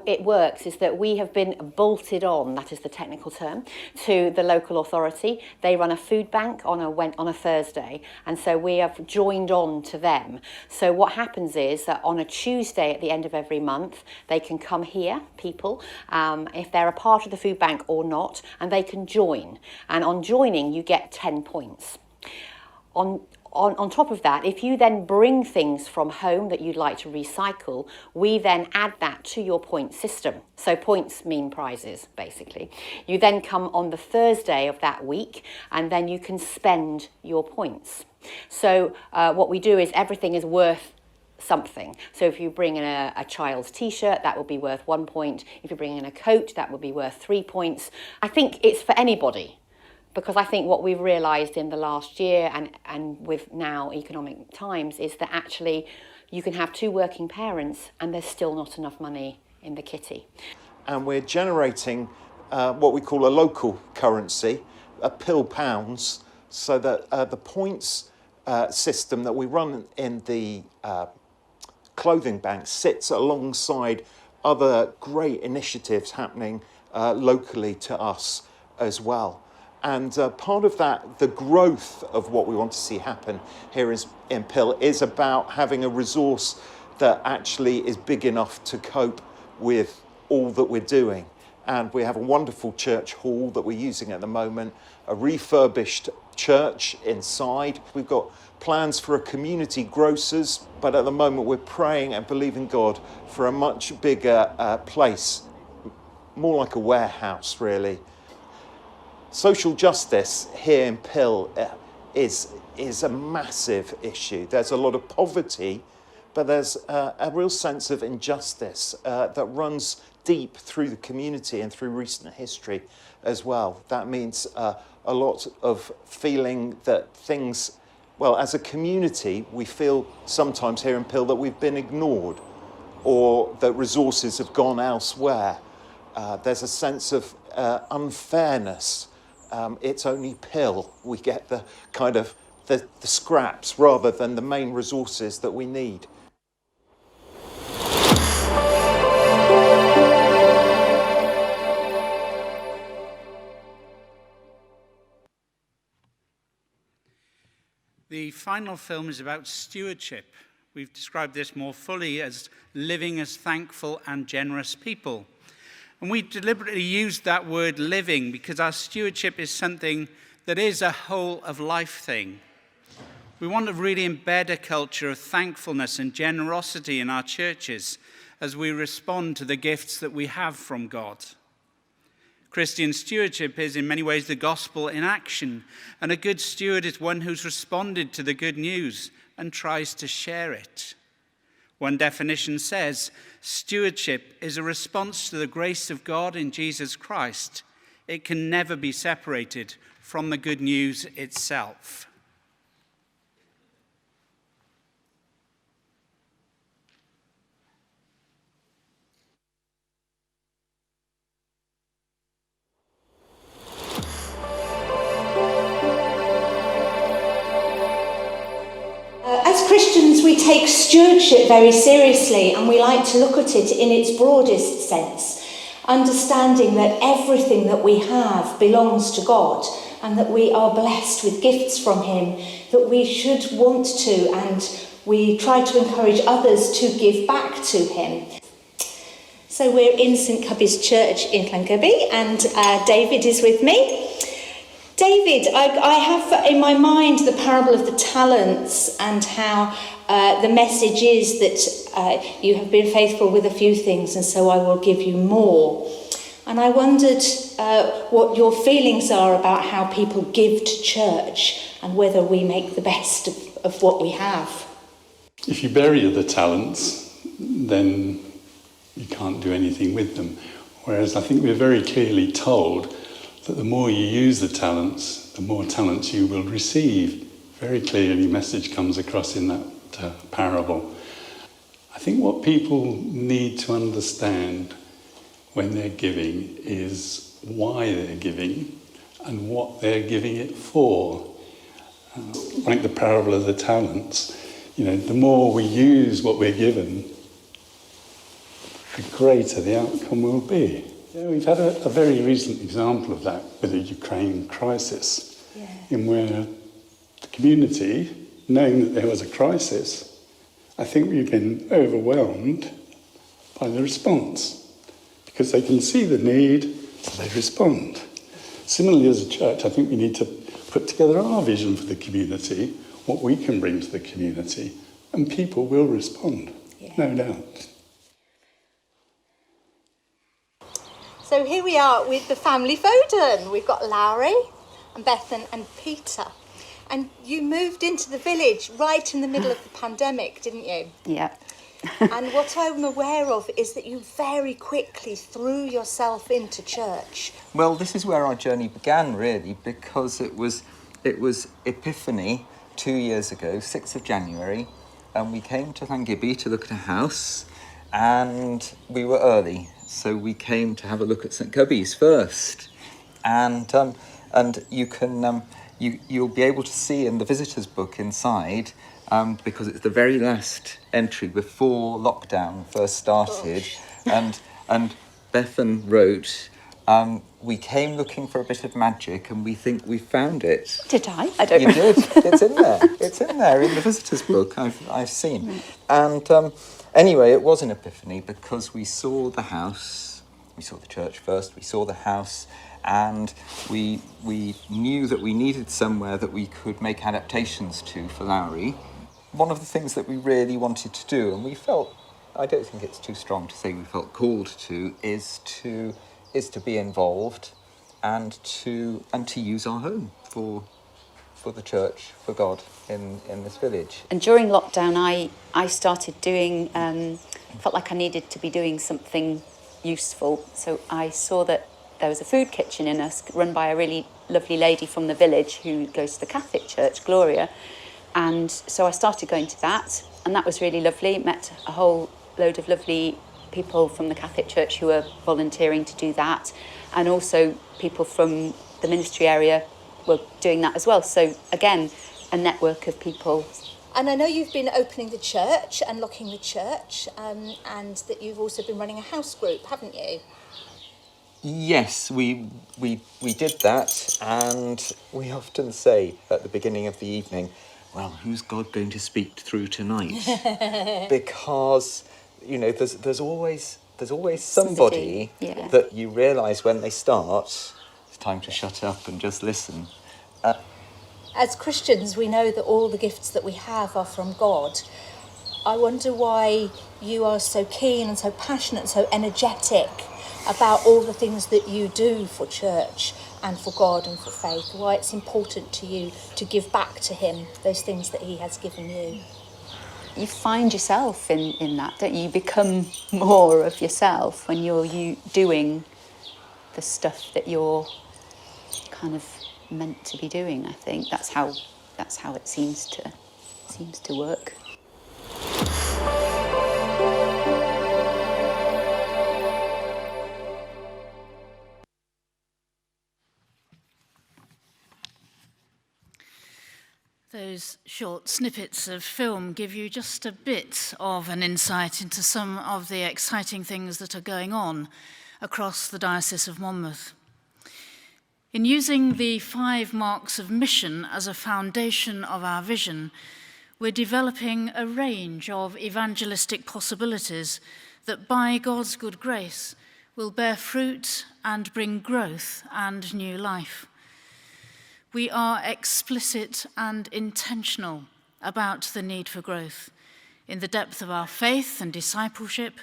it works is that we have been bolted on, that is the technical term, to the local authority. They run a food bank on a Thursday, and so we have joined on to them. So what happens is that on a Tuesday at the end of every month, they can come here, people, if they're a part of the food bank or not, and they can join. And on joining, you get 10 points. On top of that, if you then bring things from home that you'd like to recycle, we then add that to your point system. So points mean prizes, basically. You then come on the Thursday of that week, and then you can spend your points. So what we do is everything is worth something. So if you bring in a child's t-shirt, that will be worth 1 point. If you bring in a coat, that will be worth 3 points. I think it's for anybody, because I think what we've realised in the last year and with now economic times is that actually you can have 2 working parents and there's still not enough money in the kitty. And we're generating what we call a local currency, a Pill pounds, so that the points system that we run in the clothing bank sits alongside other great initiatives happening locally to us as well. And part of that, the growth of what we want to see happen here in Pill, is about having a resource that actually is big enough to cope with all that we're doing. And we have a wonderful church hall that we're using at the moment, a refurbished church inside. We've got plans for a community grocers, but at the moment we're praying and believing God for a much bigger place, more like a warehouse really. Social justice here in Pill is a massive issue. There's a lot of poverty, but there's a real sense of injustice that runs deep through the community and through recent history as well. That means a lot of feeling that things, well, as a community, we feel sometimes here in Pill that we've been ignored or that resources have gone elsewhere. There's a sense of unfairness. It's only Pill. We get the kind of the scraps rather than the main resources that we need. The final film is about stewardship. We've described this more fully as living as thankful and generous people. And we deliberately used that word living because our stewardship is something that is a whole of life thing. We want to really embed a culture of thankfulness and generosity in our churches as we respond to the gifts that we have from God. Christian stewardship is in many ways the gospel in action, and a good steward is one who's responded to the good news and tries to share it. One definition says, stewardship is a response to the grace of God in Jesus Christ. It can never be separated from the good news itself. As Christians, we take stewardship very seriously, and we like to look at it in its broadest sense, understanding that everything that we have belongs to God and that we are blessed with gifts from him that we should want to, and we try to encourage others to give back to him. So we're in St Cubby's Church in Llangybbi, and David is with me. David, I have in my mind the parable of the talents and how the message is that you have been faithful with a few things and so I will give you more. And I wondered what your feelings are about how people give to church and whether we make the best of what we have. If you bury the talents, then you can't do anything with them. Whereas I think we're very clearly told that the more you use the talents, the more talents you will receive. Very clearly, message comes across in that parable. I think what people need to understand when they're giving is why they're giving and what they're giving it for. Like the parable of the talents, the more we use what we're given, the greater the outcome will be. We've had a very recent example of that with the Ukraine crisis, in where the community, knowing that there was a crisis, I think we've been overwhelmed by the response, because they can see the need, so they respond. Similarly, as a church, I think we need to put together our vision for the community, what we can bring to the community, and people will respond, no doubt. So here we are with the family Foden. We've got Larry and Bethan and Peter. And you moved into the village right in the middle of the pandemic, didn't you? Yeah. And what I'm aware of is that you very quickly threw yourself into church. Well, this is where our journey began, really, because it was Epiphany 2 years ago, 6th of January, and we came to Llangybbi to look at a house, and we were early. So we came to have a look at St Cubby's first, and you can you'll be able to see in the visitors book inside, because it's the very last entry before lockdown first started, and Bethan wrote, we came looking for a bit of magic, and we think we found it. Did I? I don't You know. did. It's in there. It's in there in the visitors' book. I've seen. And anyway, it was an epiphany because we saw the house. We saw the church first. We saw the house, and we knew that we needed somewhere that we could make adaptations to for Lowry. One of the things that we really wanted to do, and we felt, I don't think it's too strong to say we felt called to, is to be involved and to use our home for the church, for God in this village. And during lockdown, I started doing, felt like I needed to be doing something useful. So I saw that there was a food kitchen in us run by a really lovely lady from the village who goes to the Catholic church, Gloria. And so I started going to that, and that was really lovely. Met a whole load of lovely people from the Catholic Church who were volunteering to do that, and also people from the ministry area were doing that as well. So again, a network of people. And I know you've been opening the church and locking the church, and that you've also been running a house group, haven't you? Yes, we did that, and we often say at the beginning of the evening, well, who's God going to speak through tonight? Because, you know, there's always somebody yeah. that you realise when they start, it's time to shut up and just listen. As Christians, we know that all the gifts that we have are from God. I wonder why you are so keen and so passionate and so energetic about all the things that you do for church and for God and for faith, why it's important to you to give back to him those things that he has given you. You find yourself in that, don't you? You become more of yourself when you're doing the stuff that you're kind of meant to be doing. I think that's how it seems to work. Those short snippets of film give you just a bit of an insight into some of the exciting things that are going on across the Diocese of Monmouth. In using the 5 marks of mission as a foundation of our vision, we're developing a range of evangelistic possibilities that by God's good grace will bear fruit and bring growth and new life. We are explicit and intentional about the need for growth in the depth of our faith and discipleship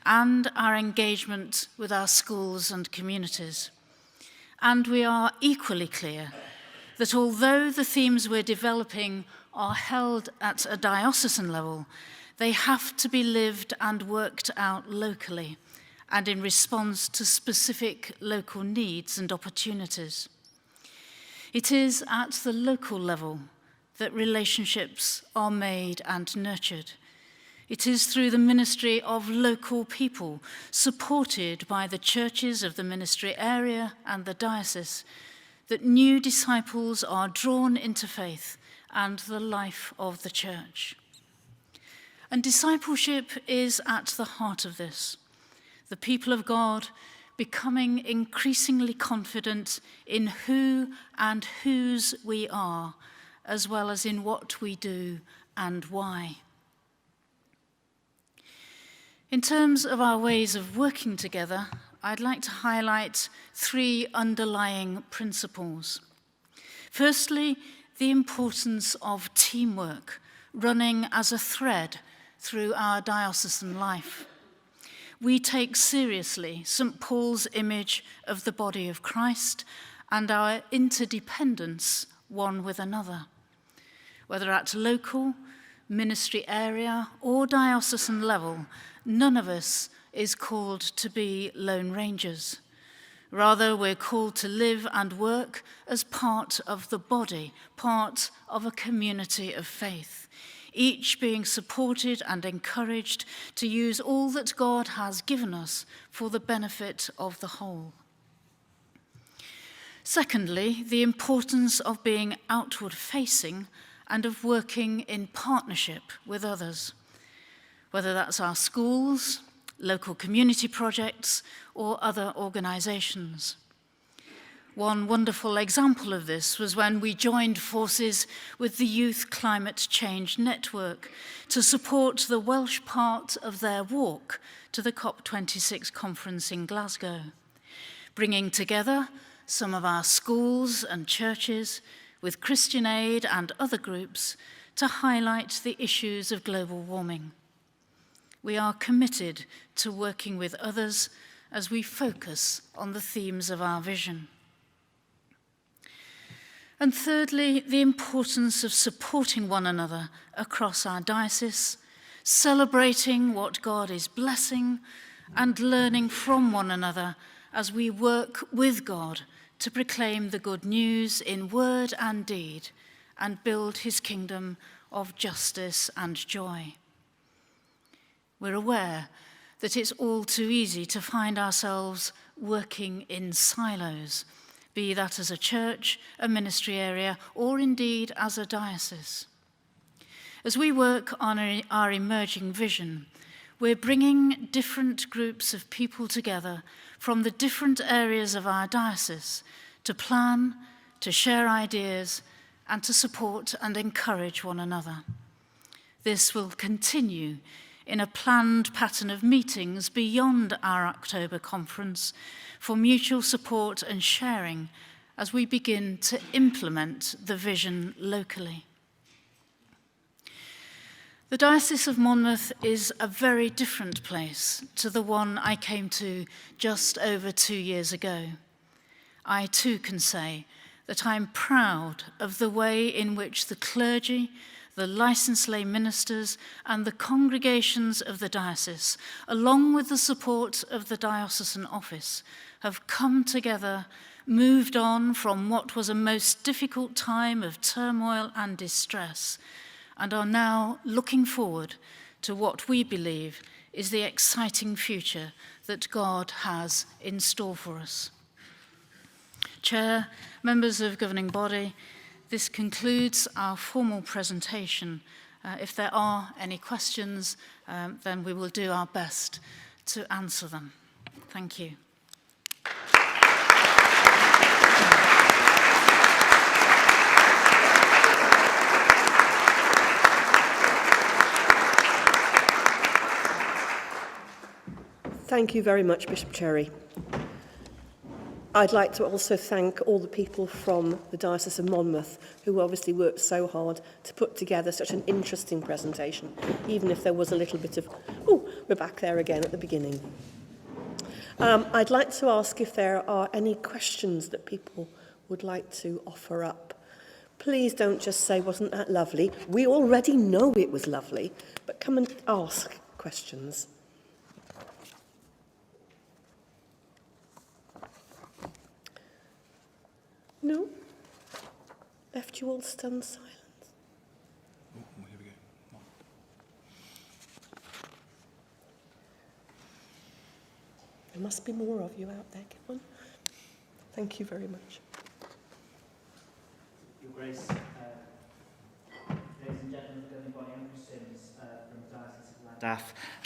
and our engagement with our schools and communities. And we are equally clear that although the themes we're developing are held at a diocesan level, they have to be lived and worked out locally and in response to specific local needs and opportunities. It is at the local level that relationships are made and nurtured. It is through the ministry of local people, supported by the churches of the ministry area and the diocese, that new disciples are drawn into faith and the life of the church. And discipleship is at the heart of this. The people of God becoming increasingly confident in who and whose we are, as well as in what we do and why. In terms of our ways of working together, I'd like to highlight 3 underlying principles. Firstly, the importance of teamwork running as a thread through our diocesan life. We take seriously St. Paul's image of the body of Christ and our interdependence one with another. Whether at local, ministry area, or diocesan level, none of us is called to be lone rangers. Rather, we're called to live and work as part of the body, part of a community of faith, each being supported and encouraged to use all that God has given us for the benefit of the whole. Secondly, the importance of being outward-facing and of working in partnership with others, whether that's our schools, local community projects, or other organisations. One wonderful example of this was when we joined forces with the Youth Climate Change Network to support the Welsh part of their walk to the COP26 conference in Glasgow, bringing together some of our schools and churches with Christian Aid and other groups to highlight the issues of global warming. We are committed to working with others as we focus on the themes of our vision. And thirdly, the importance of supporting one another across our diocese, celebrating what God is blessing, and learning from one another as we work with God to proclaim the good news in word and deed and build his kingdom of justice and joy. We're aware that it's all too easy to find ourselves working in silos, be that as a church, a ministry area, or indeed as a diocese. As we work on our emerging vision, we're bringing different groups of people together from the different areas of our diocese to plan, to share ideas, and to support and encourage one another. This will continue in a planned pattern of meetings beyond our October conference for mutual support and sharing as we begin to implement the vision locally. The Diocese of Monmouth is a very different place to the one I came to just over 2 years ago. I too can say that I'm proud of the way in which the clergy, the licensed lay ministers and the congregations of the diocese, along with the support of the diocesan office, have come together, moved on from what was a most difficult time of turmoil and distress, and are now looking forward to what we believe is the exciting future that God has in store for us. Chair, members of governing body, this concludes our formal presentation. If there are any questions, then we will do our best to answer them. Thank you. Thank you very much, Bishop Cherry. I'd like to also thank all the people from the Diocese of Monmouth who obviously worked so hard to put together such an interesting presentation, even if there was a little bit of, oh, we're back there again at the beginning. I'd like to ask if there are any questions that people would like to offer up. Please don't just say, wasn't that lovely? We already know it was lovely, but come and ask questions. No? Left you all stunned silence. Oh, here we go. There must be more of you out there, Kevin. Thank you very much. Your Grace, ladies and gentlemen, governing body and Christians from the Diocese of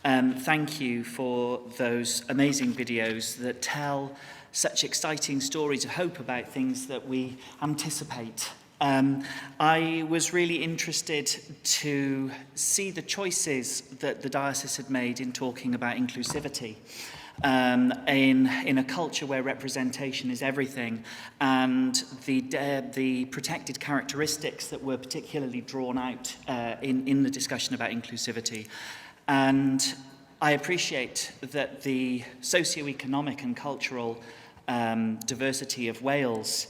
Llandaff, thank you for those amazing videos that tell such exciting stories of hope about things that we anticipate. I was really interested to see the choices that the diocese had made in talking about inclusivity in a culture where representation is everything, and the protected characteristics that were particularly drawn out in the discussion about inclusivity. And I appreciate that the socio-economic and cultural diversity of Wales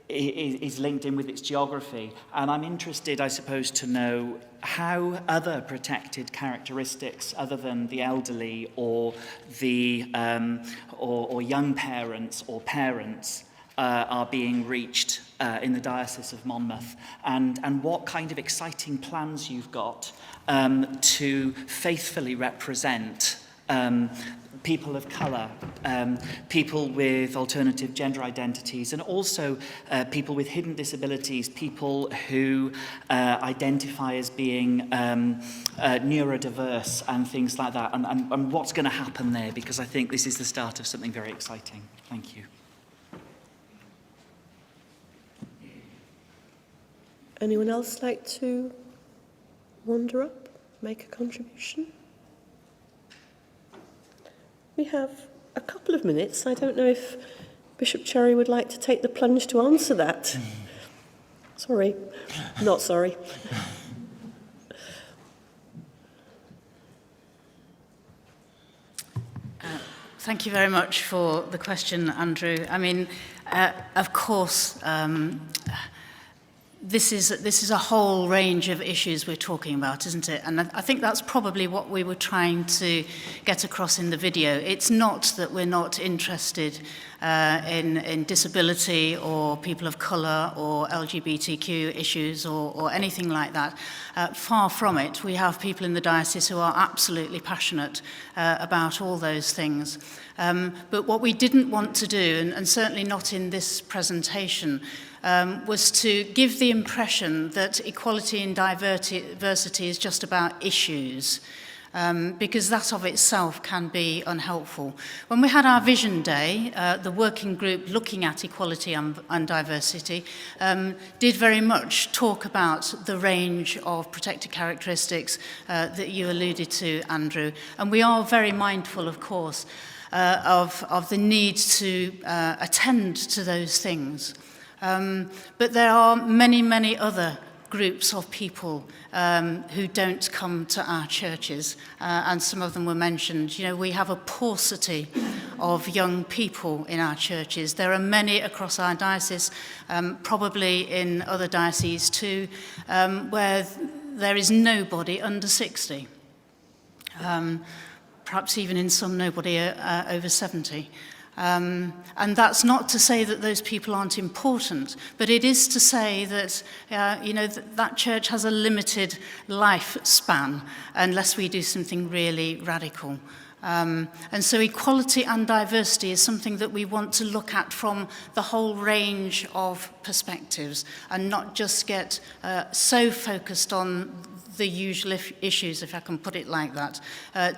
is linked in with its geography. And I'm interested, I suppose, to know how other protected characteristics other than the elderly or the or young parents or parents are being reached in the Diocese of Monmouth, and what kind of exciting plans you've got to faithfully represent people of colour, people with alternative gender identities, and also people with hidden disabilities, people who identify as being neurodiverse and things like that, and what's going to happen there, because I think this is the start of something very exciting. Thank you. Anyone else like to wander up, make a contribution? We have a couple of minutes. I don't know if Bishop Cherry would like to take the plunge to answer that. Sorry, not sorry. Thank you very much for the question, Andrew. I mean, of course, this is a whole range of issues we're talking about, isn't it? And I think that's probably what we were trying to get across in the video. It's not that we're not interested in disability or people of colour or LGBTQ issues or anything like that. Far from it. We have people in the diocese who are absolutely passionate about all those things. But what we didn't want to do, and certainly not in this presentation, was to give the impression that equality and diversity is just about issues, because that of itself can be unhelpful. When we had our Vision Day, the working group looking at equality and diversity did very much talk about the range of protected characteristics that you alluded to, Andrew. And we are very mindful, of course, of the need to attend to those things. But there are many, many other groups of people who don't come to our churches, and some of them were mentioned. You know, we have a paucity of young people in our churches. There are many across our diocese, probably in other dioceses too, where there is nobody under 60. Perhaps even in some nobody over 70. And that's not to say that those people aren't important, but it is to say that, that church has a limited lifespan unless we do something really radical. And so equality and diversity is something that we want to look at from the whole range of perspectives and not just get so focused on the usual issues, if I can put it like that,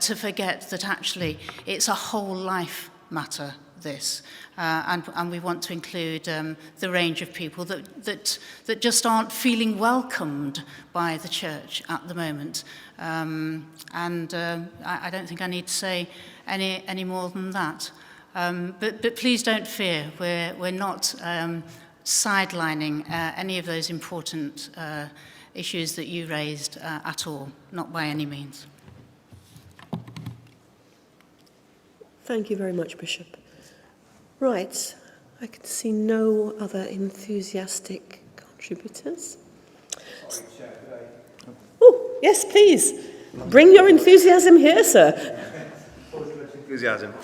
to forget that actually it's a whole life matter, this. And we want to include the range of people that just aren't feeling welcomed by the church at the moment. I don't think I need to say any more than that. But please don't fear, we're not sidelining any of those important issues that you raised at all, not by any means. Thank you very much, Bishop. Right, I can see no other enthusiastic contributors. Oh, yes, please. Bring your enthusiasm here, sir. Enthusiasm.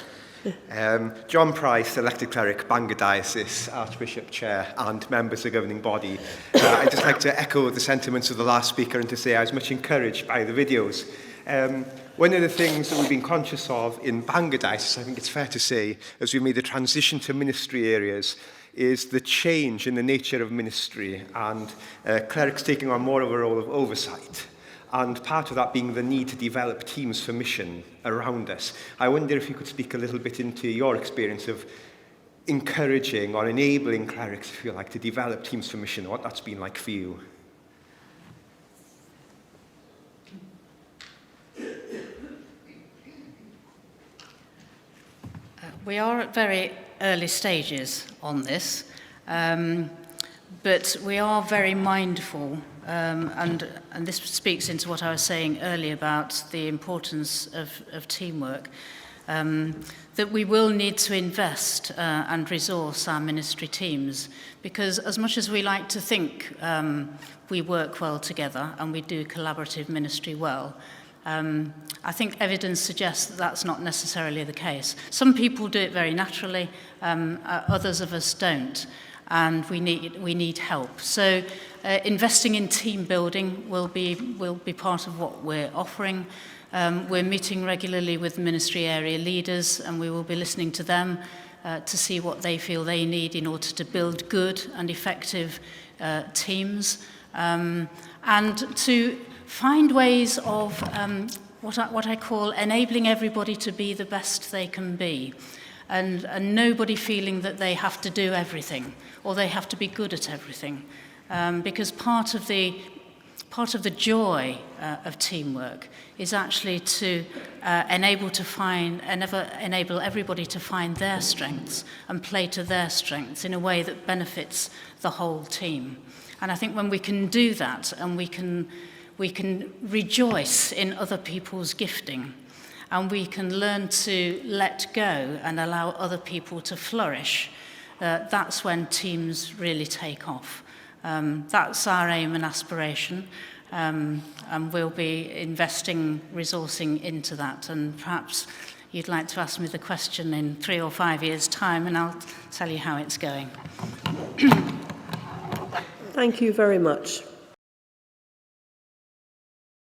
John Price, elected cleric, Bangor Diocese, Archbishop Chair and members of the governing body. I'd just like to echo the sentiments of the last speaker and to say I was much encouraged by the videos. One of the things that we've been conscious of in Bangor Diocese, I think it's fair to say, as we made the transition to ministry areas, is the change in the nature of ministry and clerics taking on more of a role of oversight. And part of that being the need to develop teams for mission around us. I wonder if you could speak a little bit into your experience of encouraging or enabling clerics, if you like, to develop teams for mission, what that's been like for you. We are at very early stages on this, but we are very mindful, and this speaks into what I was saying earlier about the importance of teamwork, that we will need to invest and resource our ministry teams, because as much as we like to think we work well together and we do collaborative ministry well, I think evidence suggests that that's not necessarily the case. Some people do it very naturally, others of us don't, and we need help. So investing in team building will be part of what we're offering. We're meeting regularly with ministry area leaders, and we will be listening to them to see what they feel they need in order to build good and effective teams, and to find ways of what I call enabling everybody to be the best they can be, and nobody feeling that they have to do everything or they have to be good at everything. because part of the joy of teamwork is actually to enable everybody to find their strengths and play to their strengths in a way that benefits the whole team. And I think when we can do that, and we can rejoice in other people's gifting, and we can learn to let go and allow other people to flourish, that's when teams really take off. That's our aim and aspiration, and we'll be investing resourcing into that. And perhaps you'd like to ask me the question in 3 or 5 years' time, and I'll tell you how it's going. Thank you very much.